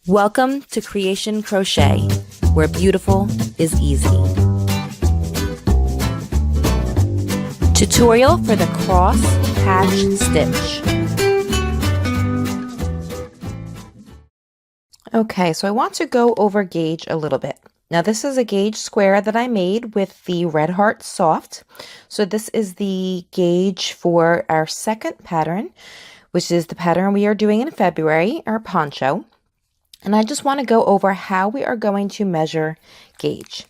Welcome to Creation Crochet, where beautiful is easy. Tutorial for the cross hatch stitch. Okay, so I want to go over gauge a little bit. Now this is a gauge square that I made with the Red Heart Soft. So this is the gauge for our second pattern, which is the pattern we are doing in February, our poncho. And I just want to go over how we are going to measure gauge.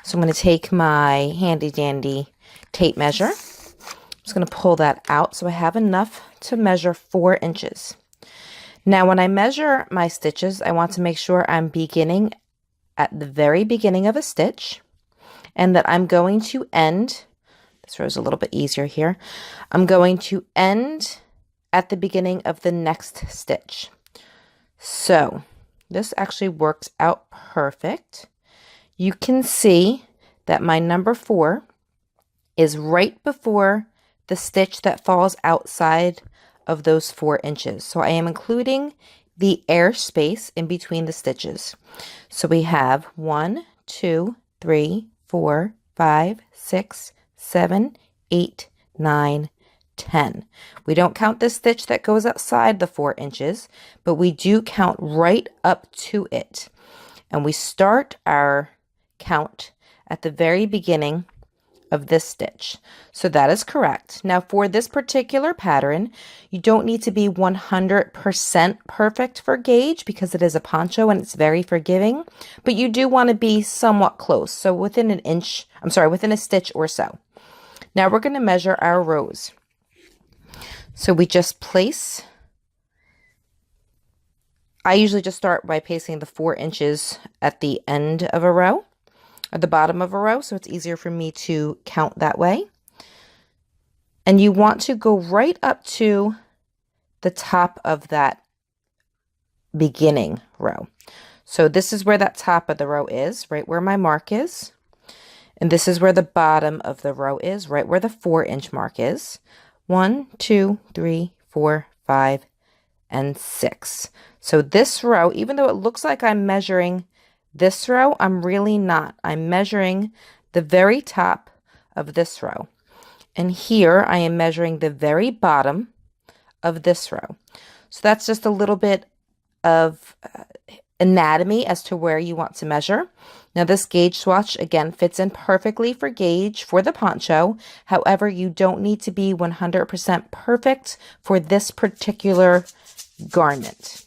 So I'm going to take my handy dandy tape measure. I'm just going to pull that out so I have enough to measure 4 inches. Now when I measure my stitches, I want to make sure I'm beginning at the very beginning of a stitch and that I'm going to end, this row is a little bit easier here, I'm going to end at the beginning of the next stitch. So this actually works out perfect. You can see that my number 4 is right before the stitch that falls outside of those 4 inches. So I am including the air space in between the stitches. So we have 1, 2, 3, 4, 5, 6, 7, 8, 9, 10. We don't count the stitch that goes outside the 4 inches, but we do count right up to it. And we start our count at the very beginning of this stitch. So that is correct. Now for this particular pattern, you don't need to be 100% perfect for gauge because it is a poncho and it's very forgiving, but you do want to be somewhat close. So within an inch, within a stitch or so. Now we're going to measure our rows. So we just place, I usually just start by placing the 4 inches at the end of a row, or the bottom of a row, so it's easier for me to count that way. And you want to go right up to the top of that beginning row. So this is where that top of the row is, right where my mark is. And this is where the bottom of the row is, right where the 4-inch mark is. 1, 2, 3, 4, 5, and 6. So this row, even though it looks like I'm measuring this row, I'm really not. I'm measuring the very top of this row. And here I am measuring the very bottom of this row. So that's just a little bit of anatomy as to where you want to measure. Now this gauge swatch again fits in perfectly for gauge for the poncho. However, you don't need to be 100% perfect for this particular garment.